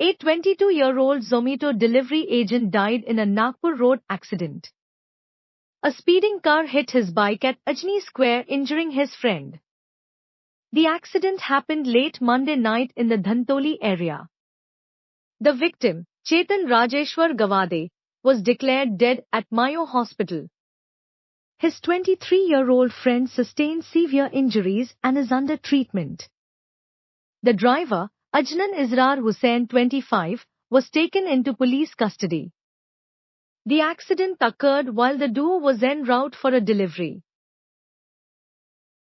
A 22-year-old Zomato delivery agent died in a Nagpur road accident. A speeding car hit his bike at Ajni Square, injuring his friend. The accident happened late Monday night in the Dhantoli area. The victim, Chetan Rajeshwar Gawade, was declared dead at Mayo Hospital. His 23-year-old friend sustained severe injuries and is under treatment. The driver, Ajnan Izrar Hussain, 25, was taken into police custody. The accident occurred while the duo was en route for a delivery.